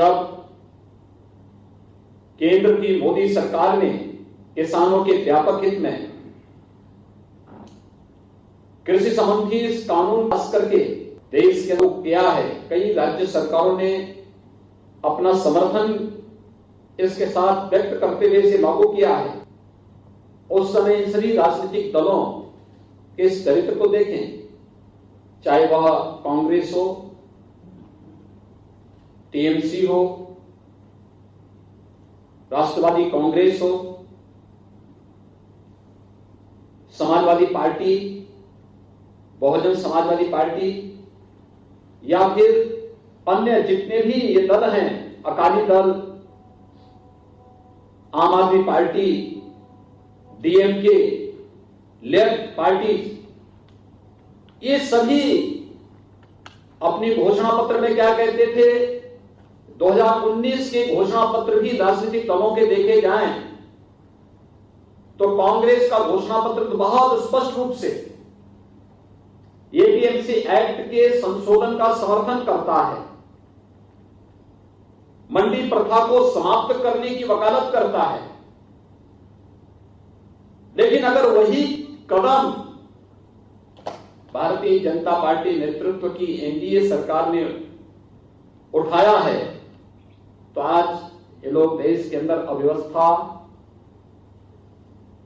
जब केंद्र की मोदी सरकार ने किसानों के व्यापक हित में कृषि संबंधी इस कानून पास करके देश के लोग किया है, कई राज्य सरकारों ने अपना समर्थन इसके साथ व्यक्त करते हुए इसे लागू किया है। उस समय इन सभी राजनीतिक दलों के इस चरित्र को देखें, चाहे वह कांग्रेस हो, टीएमसी हो, राष्ट्रवादी कांग्रेस हो, समाजवादी पार्टी, बहुजन समाजवादी पार्टी या फिर अन्य जितने भी ये दल हैं, अकाली दल, आम आदमी पार्टी, डीएमके, लेफ्ट पार्टी, ये सभी अपनी घोषणा पत्र में क्या कहते थे? 2019 के घोषणा पत्र भी राजनीतिक दलों के देखे जाएं तो कांग्रेस का घोषणा पत्र तो बहुत स्पष्ट रूप से एपीएमसी एक्ट के संशोधन का समर्थन करता है, मंडी प्रथा को समाप्त करने की वकालत करता है। लेकिन अगर वही कदम भारतीय जनता पार्टी नेतृत्व की एनडीए सरकार ने उठाया है तो आज ये लोग देश के अंदर अव्यवस्था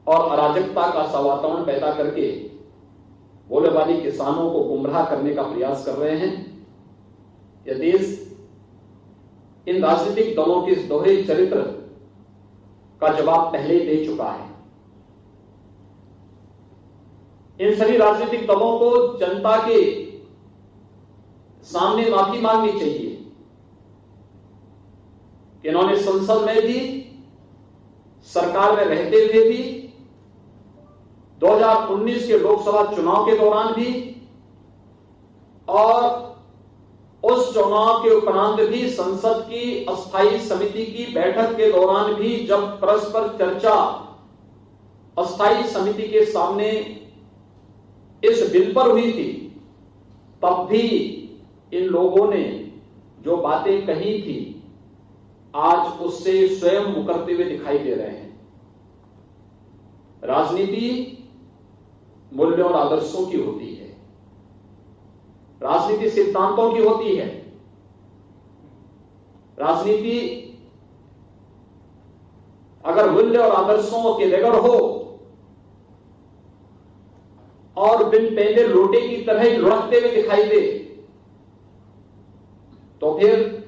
और अराजकता का वातावरण पैदा करके भोले भाले किसानों को गुमराह करने का प्रयास कर रहे हैं। यह देश इन राजनीतिक दलों के इस दोहरे चरित्र का जवाब पहले ही दे चुका है। इन सभी राजनीतिक दलों को जनता के सामने माफी मांगनी चाहिए कि इन्होंने संसद में भी, सरकार में रहते हुए भी, 2019 के लोकसभा चुनाव के दौरान भी और उस चुनाव के उपरांत भी संसद की अस्थायी समिति की बैठक के दौरान भी जब परस्पर चर्चा अस्थायी समिति के सामने इस बिल पर हुई थी, तब भी इन लोगों ने जो बातें कही थी आज उससे स्वयं मुकरते हुए दिखाई दे रहे हैं। राजनीति मूल्यों और आदर्शों की होती है, राजनीति सिद्धांतों की होती है। राजनीति अगर मूल्य और आदर्शों के बगैर हो और बिन पहले लोटे की तरह ही लुढ़कते हुए दिखाई दे तो फिर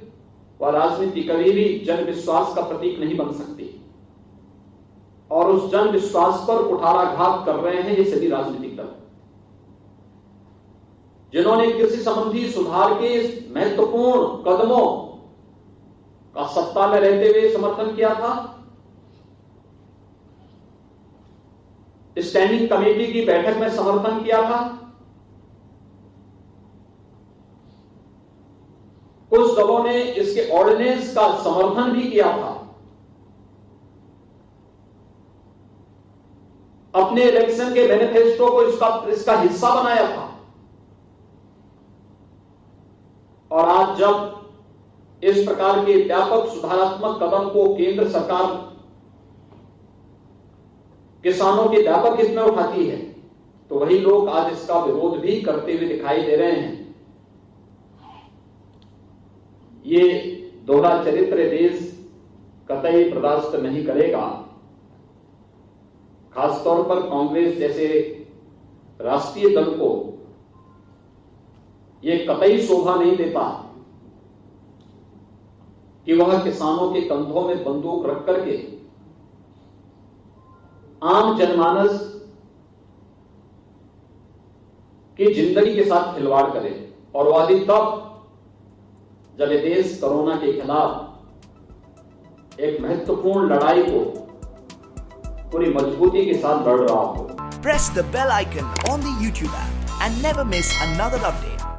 वह राजनीति कभी भी जन विश्वास का प्रतीक नहीं बन सकती। और उस जन विश्वास पर कुठाराघात कर रहे हैं ये सभी राजनीतिक दल, जिन्होंने कृषि संबंधी सुधार के महत्वपूर्ण कदमों का सत्ता में रहते हुए समर्थन किया था। स्टैंडिंग कमेटी की बैठक में समर्थन किया था। कुछ दलों ने इसके ऑर्डिनेंस का समर्थन भी किया था, अपने इलेक्शन के मैनिफेस्टो को इसका हिस्सा बनाया था। और आज जब इस प्रकार के व्यापक सुधारात्मक कदम को केंद्र सरकार किसानों के व्यापक हित में उठाती है तो वही लोग आज इसका विरोध भी करते हुए दिखाई दे रहे हैं। ये दोहरा चरित्र देश कतई बर्दाश्त नहीं करेगा। खासतौर पर कांग्रेस जैसे राष्ट्रीय दल को यह कतई शोभा नहीं देता कि वह किसानों के कंधों में बंदूक रख करके आम जनमानस की जिंदगी के साथ खिलवाड़ करे। और वह भी तब जब ये देश कोरोना के खिलाफ एक महत्वपूर्ण लड़ाई को पूरी मजबूती के साथ लड़ रहा हो। Press the bell icon on the YouTube app and never miss another update.